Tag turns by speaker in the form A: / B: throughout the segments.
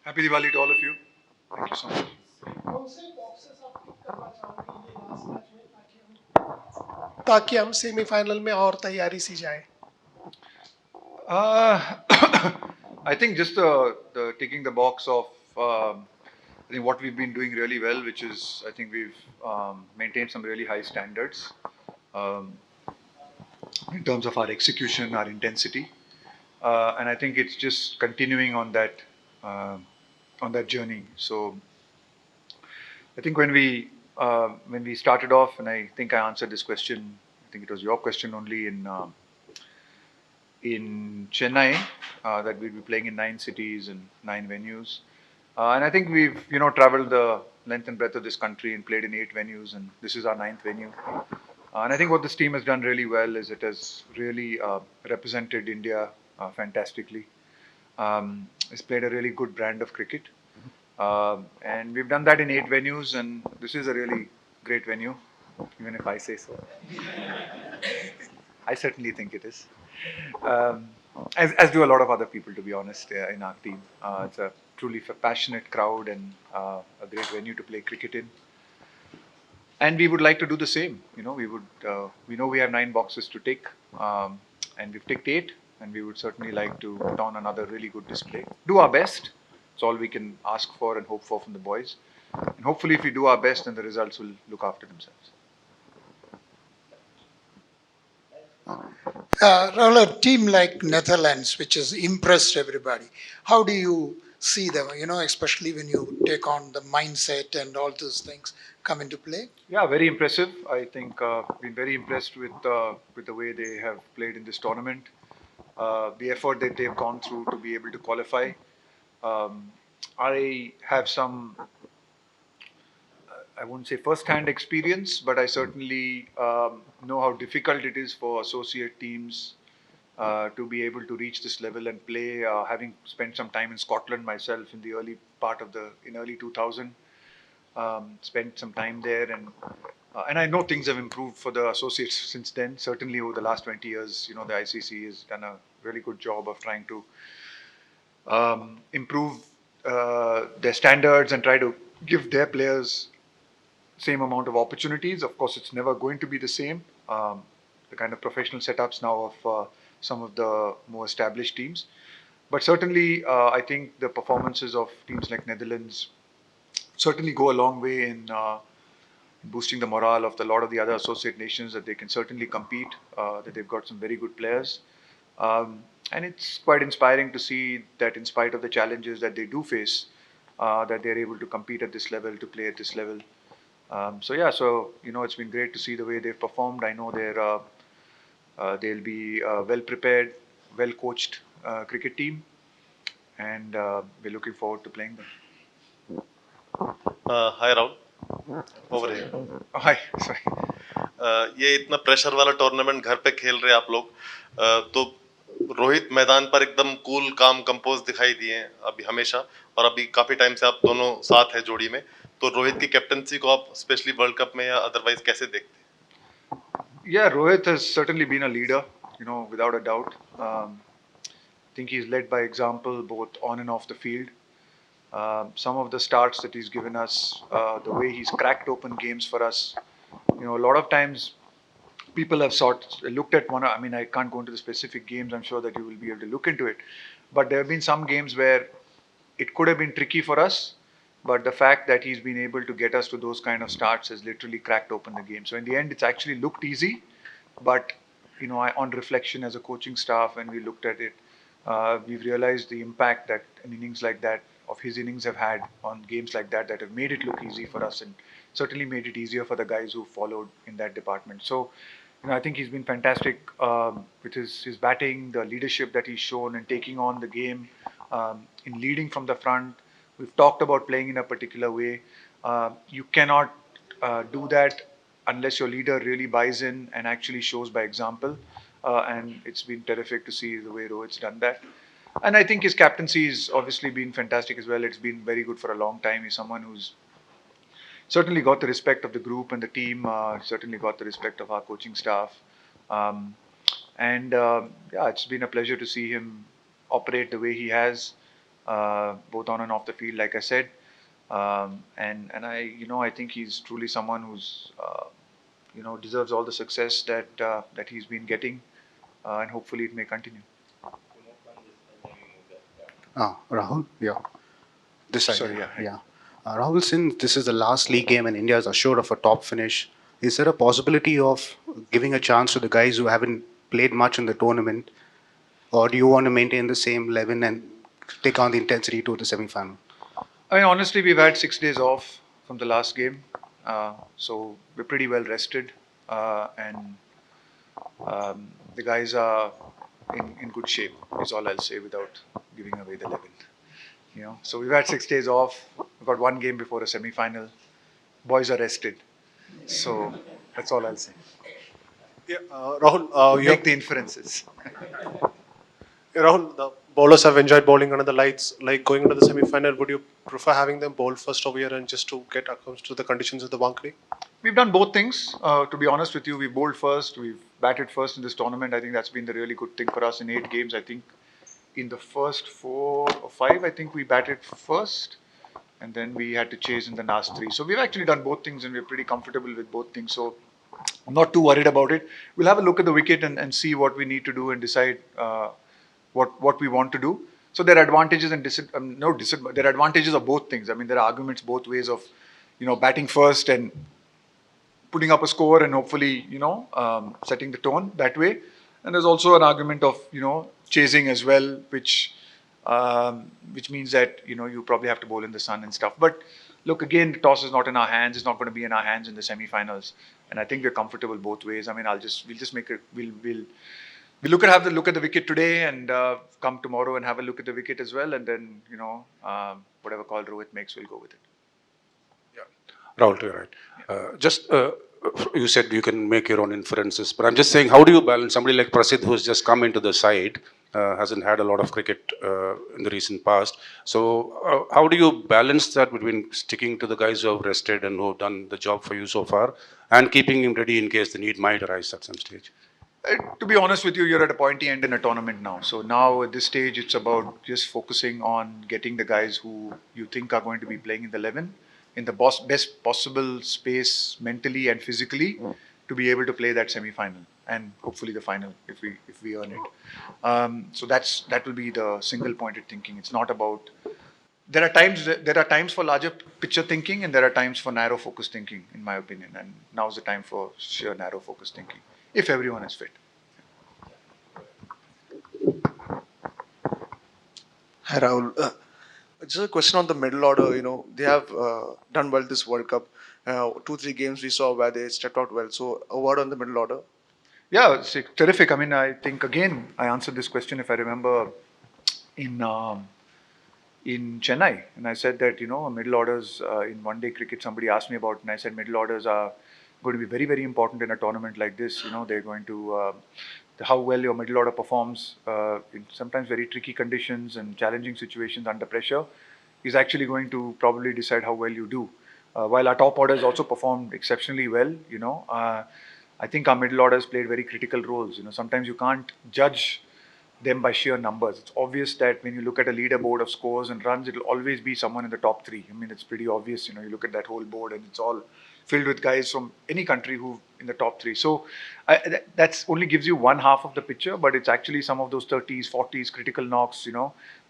A: Happy Diwali to all of you. Thank you so much.
B: कौन से boxes आप टिक करना चाहोगे ये लास्ट मैच में ताकि हम सेमीफाइनल में और तैयारी सी जाए.
A: Uh, I think just the ticking the box of I think what we've been doing really well, which is I think we've maintained some really high standards um, in terms of our execution, our intensity, and I think it's just continuing uh, on that journey. So I think when we started off, and I think I answered this question. I think it was your question only in Chennai that we'll be playing in 9 cities and 9 venues. And I think we've traveled the length and breadth of this country and played in 8 venues, and this is our ninth venue. And I think what this team has done really well is it has really represented India fantastically. It's played a really good brand of cricket, and we've done that in 8 venues, and this is a really great venue, even if I say so. I certainly think it is. Um, as do a lot of other people, to be honest, in our team. It's a truly passionate crowd and a great venue to play cricket in. And we would like to do the same. We know we have 9 boxes to tick, and we've ticked 8, and we would certainly like to put on another really good display. Do our best. It's all we can ask for and hope for from the boys. And hopefully, if we do our best, then the results will look after themselves.
B: Rahul, a team like Netherlands, which has impressed everybody, how do you see them? Especially when you take on the mindset and all those things come into play.
A: Yeah, very impressive. I think been very impressed with the way they have played in this tournament. The effort that they've gone through to be able to qualify. Um, I have some, I won't say first-hand experience, but I certainly know how difficult it is for associate teams to be able to reach this level and play. Having spent some time in Scotland myself in the early 2000, spent some time there, and I know things have improved for the associates since then. Certainly over the last 20 years, the ICC has done a really good job of trying to improve their standards and try to give their players same amount of opportunities. Of course, it's never going to be the same. The kind of professional setups now of some of the more established teams, but certainly I think the performances of teams like Netherlands certainly go a long way in boosting the morale of a lot of the other associate nations, that they can certainly compete, that they've got some very good players. And it's quite inspiring to see that in spite of the challenges that they do face, that they're able to compete at this level, to play at this level. So it's been great to see the way they've performed. I know they'll be well prepared, well coached cricket team, and we're looking forward to playing them.
C: Hi Rahul, over here.
A: Hi, sorry.
C: ये इतना pressure वाला tournament घर पे खेल रहे आप लोग, तो रोहित मैदान पर एकदम कूल काम कंपोज दिखाई दिए हैं अभी हमेशा, और अभी काफी टाइम से आप दोनों साथ हैं जोड़ी में, तो रोहित की कैप्टनसी को आप स्पेशली वर्ल्ड कप में या अदरवाइज कैसे देखते हैं?
A: Yeah, Rohit has certainly been a leader, without a doubt. I think he's led by example both on and off the field. Some of the starts that he's given us, the way he's cracked open games for us. A lot of times people have looked at one. I mean, I can't go into the specific games. I'm sure that you will be able to look into it. But there have been some games where it could have been tricky for us. But the fact that he's been able to get us to those kind of starts has literally cracked open the game. So in the end, it's actually looked easy. But on reflection as a coaching staff, when we looked at it, we've realized the impact that an innings like that, of his innings, have had on games like that have made it look easy for us, and certainly made it easier for the guys who followed in that department. So, I think he's been fantastic with his batting, the leadership that he's shown, and taking on the game, in leading from the front. We've talked about playing in a particular way. You cannot do that unless your leader really buys in and actually shows by example. And it's been terrific to see the way Rohit's done that. And I think his captaincy has obviously been fantastic as well. It's been very good for a long time. He's someone who's certainly got the respect of the group and the team, certainly got the respect of our coaching staff. And yeah, it's been a pleasure to see him operate the way he has. both on and off the field, like I said. And I think he's truly someone who's deserves all the success that he's been getting, and hopefully it may continue.
D: Rahul, yeah. This side.
A: Sorry, yeah.
D: Yeah. Rahul, since this is the last league game and India is assured of a top finish, is there a possibility of giving a chance to the guys who haven't played much in the tournament? Or do you want to maintain the same level and take on the intensity to the semi-final?
A: I mean, honestly, we've had 6 days off from the last game, so we're pretty well rested, and the guys are in good shape. Is all I'll say without giving away the 11. So we've had 6 days off. We've got one game before a semi-final. Boys are rested, so that's all I'll say.
E: Yeah, Rahul,
A: Make the inferences.
E: Rahul, the bowlers have enjoyed bowling under the lights. Like going into the semi-final, would you prefer having them bowl first over here and just to get accustomed to the conditions of the Wankhede?
A: We've done both things. To be honest with you, we bowled first. We've batted first in this tournament. I think that's been the really good thing for us in 8 games. I think in the first 4 or 5, I think we batted first, and then we had to chase in the last 3. So we've actually done both things, and we're pretty comfortable with both things. So I'm not too worried about it. We'll have a look at the wicket and see what we need to do and decide what we want to do. So there are advantages and there are advantages of both things. I mean, there are arguments both ways of, batting first and putting up a score and hopefully, setting the tone that way. And there's also an argument of, chasing as well, which means that, you probably have to bowl in the sun and stuff. But look, again, the toss is not in our hands. It's not going to be in our hands in the semi-finals. And I think we're comfortable both ways. I mean, we'll just make it, we'll have a look at the wicket today and come tomorrow and have a look at the wicket as well. And then, whatever call Rohit makes, we'll go with it.
F: Rahul, you're right. You said you can make your own inferences, but I'm just saying, how do you balance somebody like Prasidh who's just come into the side, hasn't had a lot of cricket in the recent past. So how do you balance that between sticking to the guys who have rested and who have done the job for you so far and keeping him ready in case the need might arise at some stage?
A: To be honest with you, you're at a pointy end in a tournament now. So now at this stage, it's about just focusing on getting the guys who you think are going to be playing in the 11 in the best possible space mentally and physically to be able to play that semi-final and hopefully the final if we earn it. So that will be the single-pointed thinking. It's not about. There are times for larger picture thinking and there are times for narrow focus thinking, in my opinion. And now's the time for sheer narrow focus thinking, if everyone is fit.
G: Hi Rahul. Just a question on the middle order. They have done well this World Cup. 2-3 games we saw where they stepped out well. So a word on the middle order.
A: Yeah, it's terrific. I mean, I think again I answered this question if I remember in Chennai, and I said that middle orders in one-day cricket. Somebody asked me about, it and I said middle orders are going to be very, very important in a tournament like this. They're going to how well your middle order performs in sometimes very tricky conditions and challenging situations under pressure is actually going to probably decide how well you do. While our top orders also performed exceptionally well, I think our middle orders played very critical roles. Sometimes you can't judge them by sheer numbers. It's obvious that when you look at a leaderboard of scores and runs, it'll always be someone in the top 3. I mean, it's pretty obvious. You look at that whole board and it's all filled with guys from any country who in the top 3. So that's only gives you one half of the picture, but it's actually some of those 30s, 40s critical knocks.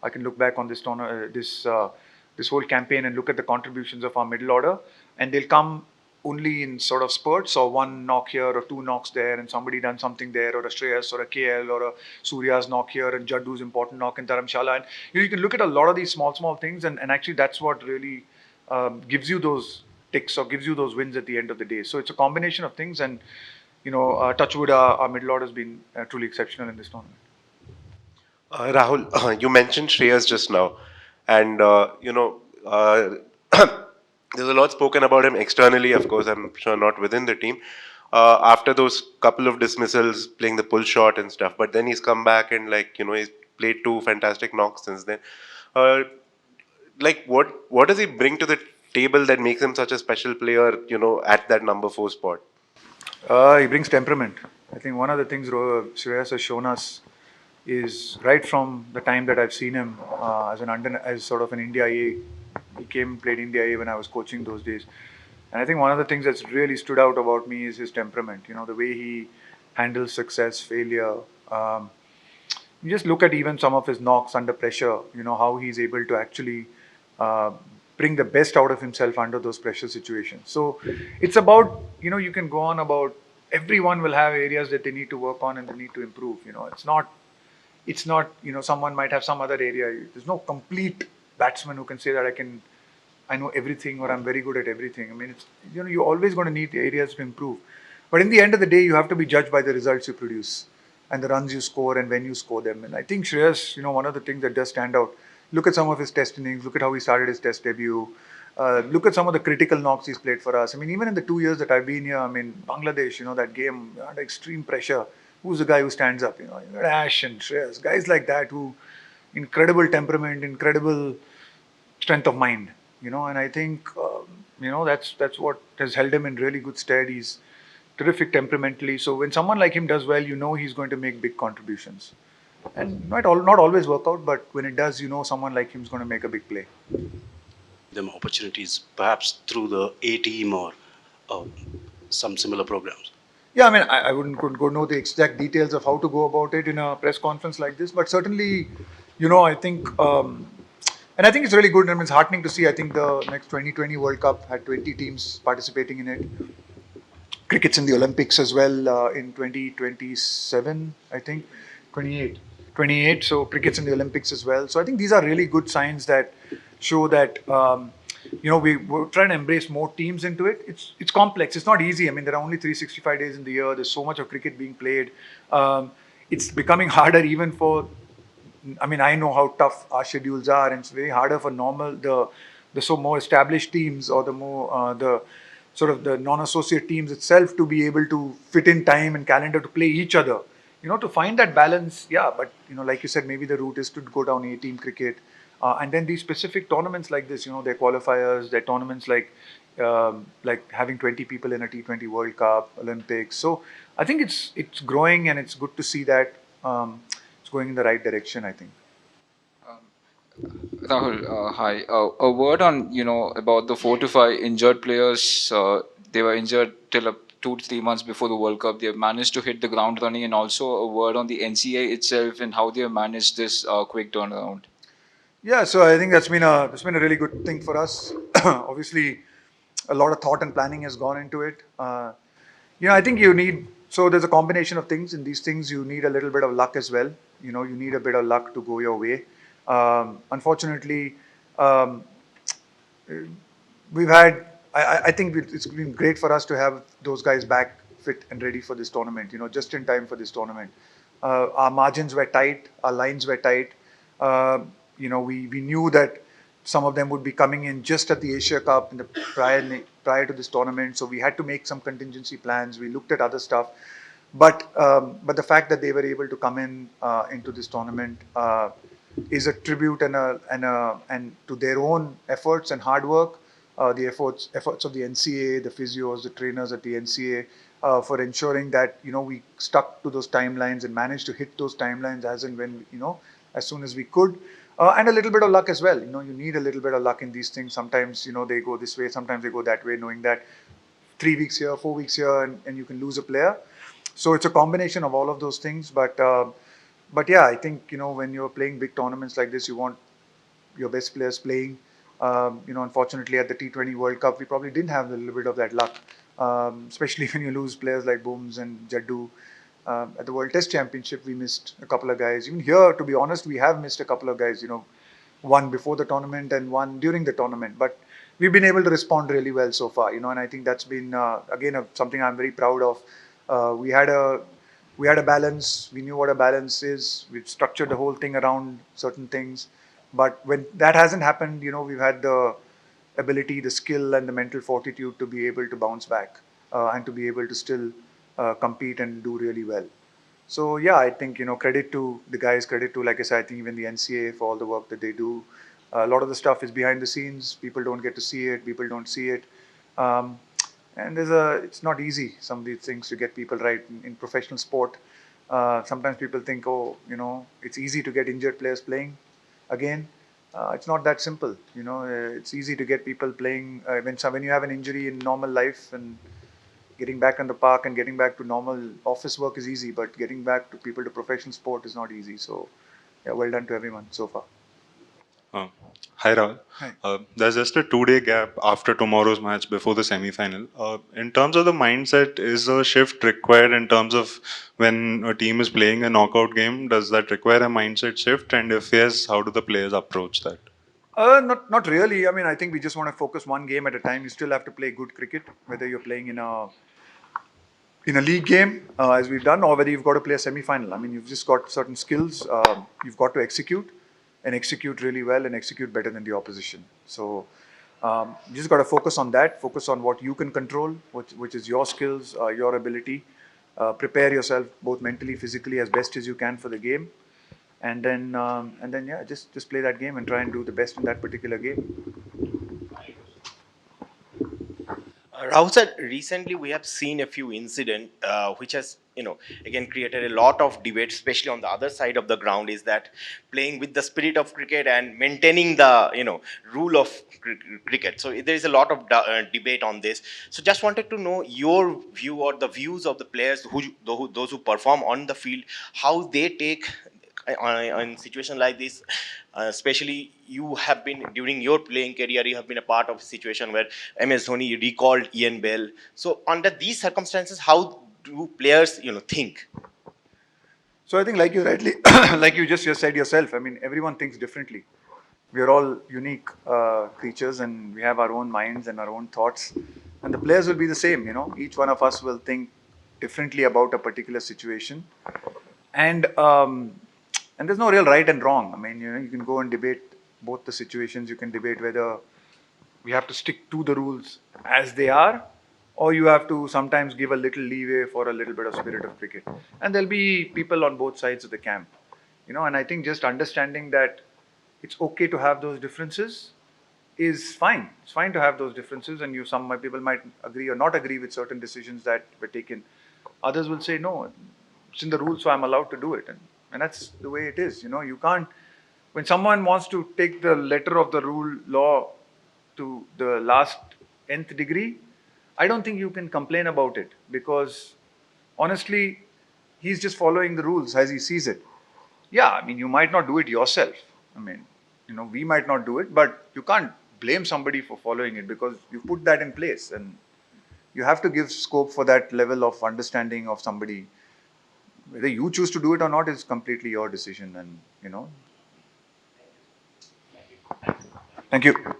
A: I can look back on this this whole campaign and look at the contributions of our middle order, and they'll come only in sort of spurts, or one knock here or 2 knocks there, and somebody done something there, or a Shreyas or a KL or a Surya's knock here, and Jaddu's important knock in Dharamshala. And you can look at a lot of these small things, and actually that's what really gives you those ticks or gives you those wins at the end of the day. So it's a combination of things, and touchwood, our middle order has been truly exceptional in this tournament.
H: Rahul, you mentioned Shreyas just now, and there's a lot spoken about him externally, of course, I'm sure not within the team. After those couple of dismissals, playing the pull shot and stuff, but then he's come back and he's played 2 fantastic knocks since then. What does he bring to the table that makes him such a special player, at that number 4 spot?
A: He brings temperament. I think one of the things Shreyas has shown us is right from the time that I've seen him as sort of an India A. He came and played India A when I was coaching those days. And I think one of the things that's really stood out about me is his temperament. You know, the way he handles success, failure. Um, you just look at even some of his knocks under pressure. You know how he's able to actually uh, bring the best out of himself under those pressure situations. So it's about, you can go on about everyone will have areas that they need to work on and they need to improve. It's not someone might have some other area. There's no complete batsman who can say that I know everything or I'm very good at everything. I mean, you're always going to need areas to improve. But in the end of the day, you have to be judged by the results you produce and the runs you score and when you score them. And I think Shreyas, one of the things that does stand out, look at some of his test innings, look at how he started his test debut, look at some of the critical knocks he's played for us. I mean, even in the 2 years that I've been here, I mean, Bangladesh, that game under extreme pressure, who's the guy who stands up? You got Ash and Shreyas, guys like that who incredible temperament, incredible strength of mind, and I think that's what has held him in really good stead. He's terrific temperamentally, so when someone like him does well, he's going to make big contributions, and not always work out, but when it does, someone like him is going to make a big play.
I: Them opportunities, perhaps through the A team or uh, some similar programs?
A: Yeah, I mean, I wouldn't could go know the exact details of how to go about it in a press conference like this, but certainly, I think, and I think it's really good. I mean, it's heartening to see. I think the next 2020 World Cup had 20 teams participating in it. Cricket's in the Olympics as well in 2027, I think, 28. 28. So cricket's in the Olympics as well. So I think these are really good signs that show that we're trying to embrace more teams into it. It's complex. It's not easy. I mean, there are only 365 days in the year. There's so much of cricket being played. It's becoming harder even for. I mean, I know how tough our schedules are, and it's very harder for the more established teams or the more the sort of the non-associate teams itself to be able to fit in time and calendar to play each other. To find that balance, yeah. But like you said, maybe the route is to go down A-team cricket, and then these specific tournaments like this. They're qualifiers, they're tournaments like having 20 people in a T20 World Cup, Olympics. So I think it's growing, and it's good to see that it's going in the right direction, I think.
J: Rahul, hi. A word on about the 4 to 5 injured players. They were injured till 2 to 3 months before the World Cup. They have managed to hit the ground running, and also a word on the NCA itself and how they have managed this quick turnaround.
A: Yeah, so I think that's been a really good thing for us. Obviously, a lot of thought and planning has gone into it. I think there's a combination of things. In these things, you need a little bit of luck as well. You need a bit of luck to go your way. Unfortunately, um, we've had. I think it's been great for us to have those guys back fit and ready for this tournament. Just in time for this tournament. Our margins were tight. Our lines were tight. We knew that some of them would be coming in just at the Asia Cup in the prior to this tournament. So we had to make some contingency plans. We looked at other stuff, but the fact that they were able to come in into this tournament is a tribute and to their own efforts and hard work, the efforts of the NCA, the physios, the trainers at the NCA. For ensuring that we stuck to those timelines and managed to hit those timelines as and when as soon as we could, and a little bit of luck as well. You need a little bit of luck in these things. Sometimes they go this way, sometimes they go that way. Knowing that 3 weeks here, 4 weeks here, and you can lose a player. So it's a combination of all of those things. But yeah, I think when you're playing big tournaments like this, you want your best players playing. Unfortunately, at the T20 World Cup, we probably didn't have a little bit of that luck, especially when you lose players like Booms and Jaddu. At the World Test Championship, we missed a couple of guys. Even here, to be honest, we have missed a couple of guys. One before the tournament and one during the tournament. But we've been able to respond really well so far. And I think that's been again something I'm very proud of. We had a balance. We knew what a balance is. We've structured the whole thing around certain things. But when that hasn't happened, we've had the ability, the skill, and the mental fortitude to be able to bounce back and to be able to still compete and do really well. So yeah, I think credit to the guys, credit to, like I said, I think even the NCA for all the work that they do. A lot of the stuff is behind the scenes. People don't get to see it. People don't see it. And it's not easy, some of these things, to get people right in professional sport. Sometimes people think, oh, it's easy to get injured players playing again. It's not that simple. It's easy to get people playing when you have an injury in normal life, and getting back on the park and getting back to normal office work is easy, but getting back to people to professional sport is not easy. So, yeah, well done to everyone so far.
K: Uh, Hi Rahul.
A: Hi.
K: There's just a 2 day gap after tomorrow's match before the semi-final. In terms of the mindset, is a shift required in terms of when a team is playing a knockout game? Does that require a mindset shift? And if yes, how do the players approach that?
A: Not really. I mean, I think we just want to focus one game at a time. You still have to play good cricket, whether you're playing in a league game, as we've done, or whether you've got to play a semi-final. I mean, you've just got certain skills. You've got to execute, and execute really well, and execute better than the opposition. So you just got to focus on that. Focus on what you can control, which is your skills, your ability. Prepare yourself both mentally, physically, as best as you can for the game, and then yeah, just play that game and try and do the best in that particular game.
L: Rahul sir, recently we have seen a few incidents which has, again created a lot of debate, especially on the other side of the ground, is that playing with the spirit of cricket and maintaining the, rule of cricket. So there is a lot of debate on this. So just wanted to know your view or the views of the players those who perform on the field, how they take in situation like this, especially you have been during your playing career, you have been a part of a situation where MS Dhoni recalled Ian Bell. So under these circumstances, how do players, think?
A: So I think, like you rightly, like you just said yourself, I mean, everyone thinks differently. We are all unique creatures, and we have our own minds and our own thoughts. And the players will be the same. Each one of us will think differently about a particular situation. And there's no real right and wrong. I mean, you can go and debate both the situations. You can debate whether we have to stick to the rules as they are, or you have to sometimes give a little leeway for a little bit of spirit of cricket. And there'll be people on both sides of the camp, and I think just understanding that it's okay to have those differences is fine. It's fine to have those differences, and some people might agree or not agree with certain decisions that were taken. Others will say, no, it's in the rules, so I'm allowed to do it. And that's the way it is. You can't, when someone wants to take the letter of the rule law to the last nth degree, I don't think you can complain about it, because honestly, he's just following the rules as he sees it. Yeah, I mean, you might not do it yourself. I mean, we might not do it, but you can't blame somebody for following it, because you put that in place, and you have to give scope for that level of understanding of somebody. Whether you choose to do it or not is completely your decision, and thank you.